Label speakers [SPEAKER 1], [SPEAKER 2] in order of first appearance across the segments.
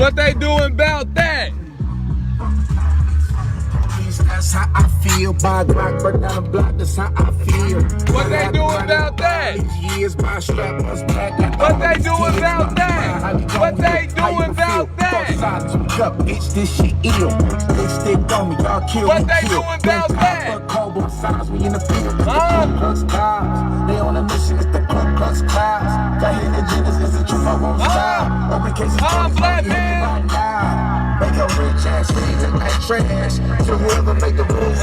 [SPEAKER 1] What they doing about that?
[SPEAKER 2] That's how I feel. By Glock, burn down the block. That's how I feel.
[SPEAKER 1] What they doing about that?
[SPEAKER 2] Years, my strap was back.
[SPEAKER 1] What they doing about that? What they doing about that?
[SPEAKER 2] Bitch, this shit ill. They stick on me, y'all kill me.
[SPEAKER 1] What they doing about that?
[SPEAKER 2] Both sides, we in the field. Plus clouds. They on a mission, it's the plus clouds. Got hidden agendas, it's a truth I won't stop. Open cases,
[SPEAKER 1] black man.
[SPEAKER 2] Make a rich ass reads and that trash. To whoever make the rules.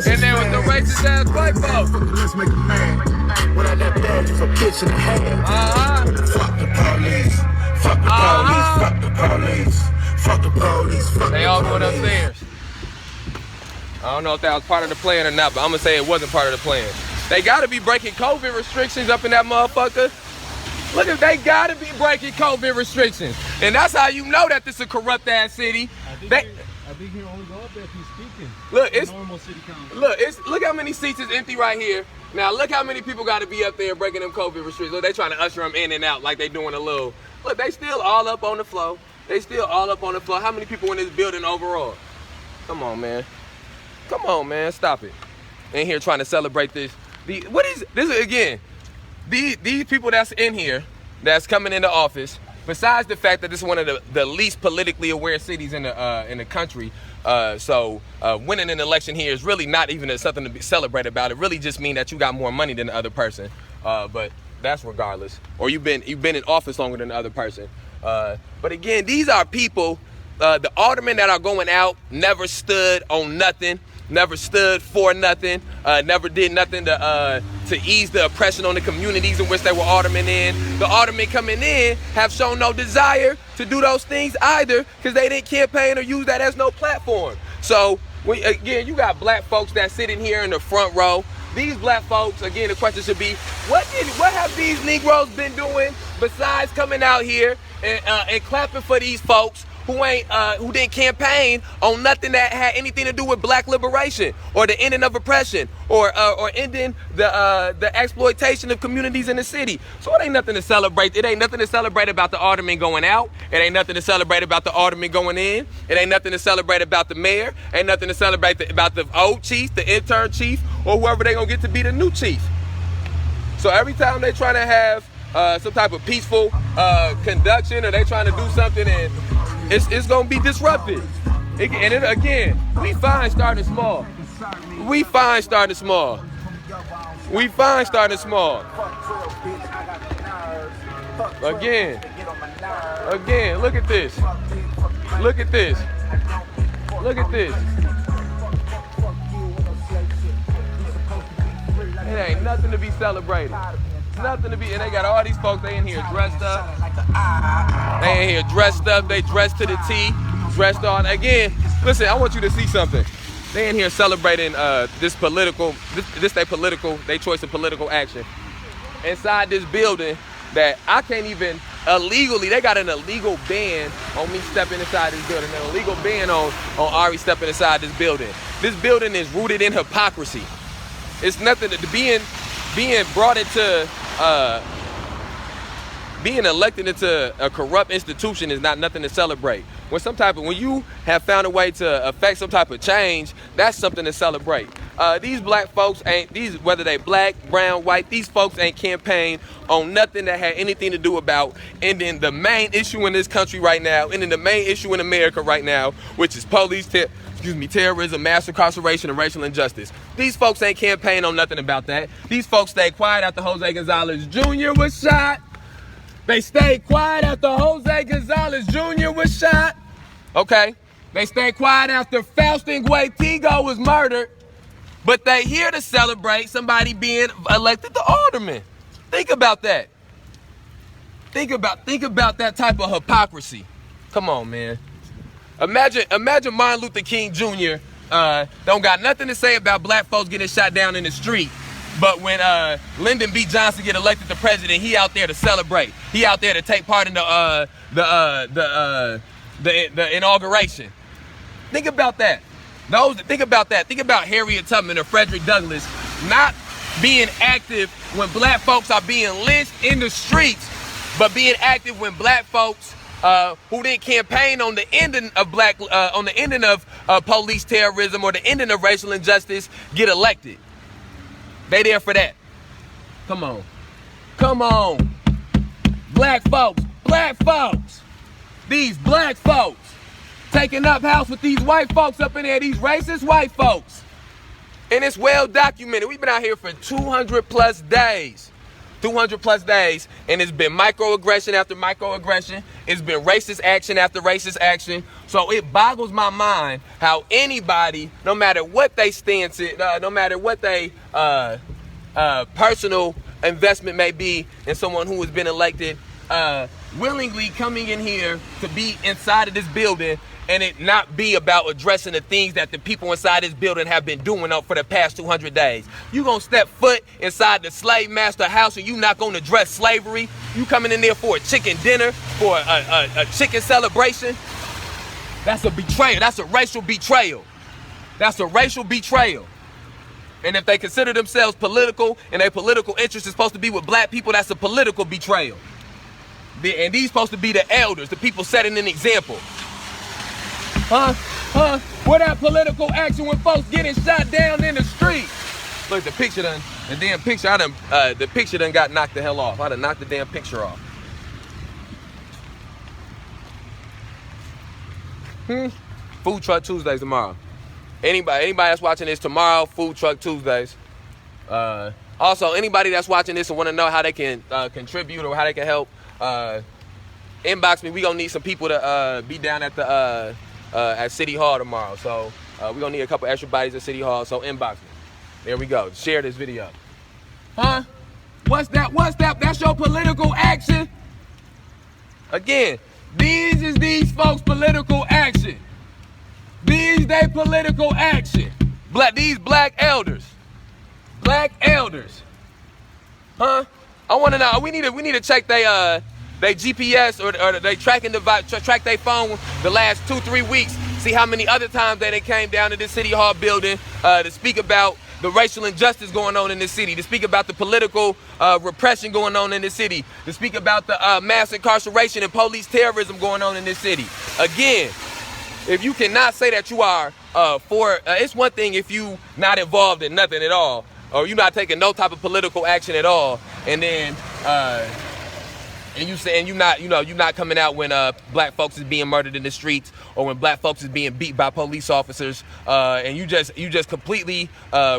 [SPEAKER 1] And then with the racist ass white folks.
[SPEAKER 2] Let's make a man. Without that badge, it's a bitch in the hand. Fuck the police. Fuck the police. Fuck the police. Fuck the police. Fuck
[SPEAKER 1] they all going upstairs. I don't know if that was part of the plan or not, but I'm gonna say it wasn't part of the plan. They gotta be breaking COVID restrictions up in that motherfucker. Look, if they gotta be breaking COVID restrictions. And that's how you know that this is a corrupt ass city.
[SPEAKER 3] I think he'll only go up there if he's speaking.
[SPEAKER 1] Look, it's
[SPEAKER 3] normal city council.
[SPEAKER 1] Look how many seats is empty right here. Now look how many people gotta be up there breaking them COVID restrictions. Look, they trying to usher them in and out like they doing a little. Look, they still all up on the floor. They still all up on the floor. How many people in this building overall? Come on, man. Come on, man. Stop it. In here trying to celebrate this. What is this again? These people that's in here, that's coming into office, besides the fact that this is one of the least politically aware cities in the country, so winning an election here is really not even something to be celebrated about. It really just means that you got more money than the other person, but that's regardless. Or you've been in office longer than the other person. But again, these are people. The aldermen that are going out never stood on nothing. Never stood for nothing, never did nothing to ease the oppression on the communities in which they were aldermen in. The aldermen coming in have shown no desire to do those things either because they didn't campaign or use that as no platform. So, again, you got black folks that sit in here in the front row. These black folks, again, the question should be, what have these Negroes been doing besides coming out here and clapping for these folks who didn't campaign on nothing that had anything to do with black liberation or the ending of oppression or ending the exploitation of communities in the city. So it ain't nothing to celebrate. It ain't nothing to celebrate about the alderman going out. It ain't nothing to celebrate about the alderman going in. It ain't nothing to celebrate about the mayor. Ain't nothing to celebrate about the old chief, the intern chief, or whoever they gonna get to be the new chief. So every time they trying to have some type of peaceful conduction or they trying to do something and it's gonna be disrupted. Again, we fine starting small. We fine starting small. We fine starting small. Again, look at this. Look at this. Look at this. It ain't nothing to be celebrated. Nothing to be, and they got all these folks, they in here dressed up. They in here dressed up, they dressed to the T, dressed on. Again, listen, I want you to see something. They in here celebrating this their choice of political action. Inside this building that I can't even illegally, they got an illegal ban on me stepping inside this building, an illegal ban on Ari stepping inside this building. This building is rooted in hypocrisy. It's nothing to being brought into being elected into a corrupt institution is not nothing to celebrate. When you have found a way to affect some type of change, that's something to celebrate. These black folks whether they black, brown, white, these folks ain't campaigned on nothing that had anything to do about ending the main issue in this country right now, ending the main issue in America right now, which is terrorism, mass incarceration, and racial injustice. These folks ain't campaign on nothing about that. These folks stayed quiet after Jose Gonzalez Jr. was shot. They stayed quiet after Jose Gonzalez Jr. was shot. Okay? They stayed quiet after Faustin Guaitigo was murdered. But they here to celebrate somebody being elected to alderman. Think about that. Think about that type of hypocrisy. Come on, man. Imagine Martin Luther King Jr. Don't got nothing to say about black folks getting shot down in the street. But when Lyndon B. Johnson get elected to president, he out there to celebrate. He out there to take part in the inauguration. Think about that. Think about that. Think about Harriet Tubman or Frederick Douglass not being active when black folks are being lynched in the streets, but being active when black folks who didn't campaign on the ending of police terrorism or the ending of racial injustice get elected. They there for that. Come on. Come on. Black folks. These black folks taking up house with these white folks up in there, these racist white folks. And it's well documented. We've been out here for 200 plus days. 200 plus days, and it's been microaggression after microaggression. It's been racist action after racist action. So it boggles my mind how anybody, no matter what they stance, no matter what they personal investment may be in someone who has been elected, willingly coming in here to be inside of this building and it not be about addressing the things that the people inside this building have been doing for the past 200 days. You gonna step foot inside the slave master house and you not gonna address slavery? You coming in there for a chicken dinner, for a chicken celebration? That's a betrayal. That's a racial betrayal. That's a racial betrayal. And if they consider themselves political and their political interest is supposed to be with black people, that's a political betrayal. And these supposed to be the elders, the people setting an example. Where that political action when folks getting shot down in the street? Look, the picture done got knocked the hell off. I done knocked the damn picture off. Food Truck Tuesdays tomorrow. Anybody that's watching this tomorrow, Food Truck Tuesdays. Also, anybody that's watching this and want to know how they can contribute or how they can help, inbox me. We gonna need some people to be down at the at City Hall tomorrow. So we're gonna need a couple extra bodies at City Hall. So inbox me. There we go. Share this video. What's that? That's your political action? Again, these folks' political action. These they political action. These black elders. Black elders. I wanna know. We need to check they GPS or they tracking device, track their phone the last 2-3 weeks, see how many other times they came down to this City Hall building to speak about the racial injustice going on in this city, to speak about the political repression going on in this city, to speak about the mass incarceration and police terrorism going on in this city. Again, if you cannot say that you are it's one thing if you not involved in nothing at all, or you not taking no type of political action at all, and then and you saying you're not coming out when black folks is being murdered in the streets or when black folks is being beat by police officers, and you just completely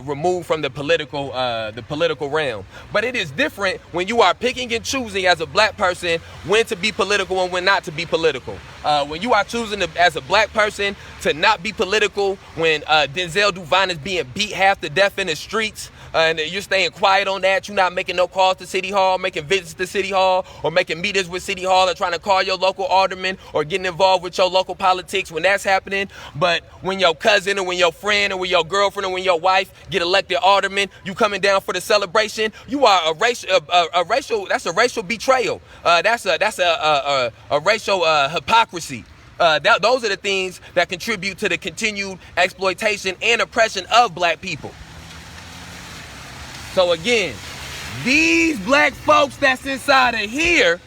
[SPEAKER 1] removed from the political realm. But it is different when you are picking and choosing as a black person when to be political and when not to be political. When you are choosing as a black person to not be political when Denzel Duvine is being beat half to death in the streets, and you're staying quiet on that. You're not making no calls to City Hall, making visits to City Hall, or making meetings with City Hall, or trying to call your local alderman, or getting involved with your local politics when that's happening. But when your cousin, or when your friend, or when your girlfriend, or when your wife get elected alderman, you coming down for the celebration. You are that's a racial betrayal. That's a racial hypocrisy. Those are the things that contribute to the continued exploitation and oppression of black people. So again, these black folks that's inside of here,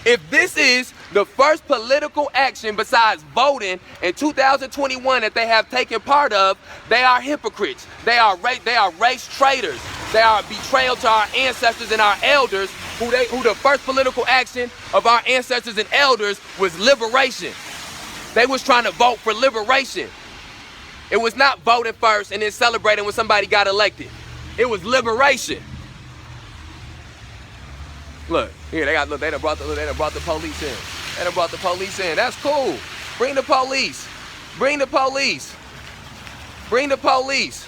[SPEAKER 1] if this is the first political action besides voting in 2021 that they have taken part of, they are hypocrites. They are race traitors. They are a betrayal to our ancestors and our elders, who the first political action of our ancestors and elders was liberation. They was trying to vote for liberation. It was not voting first and then celebrating when somebody got elected. It was liberation. Look, here they done brought the police in. They done brought the police in. That's cool. Bring the police. Bring the police. Bring the police.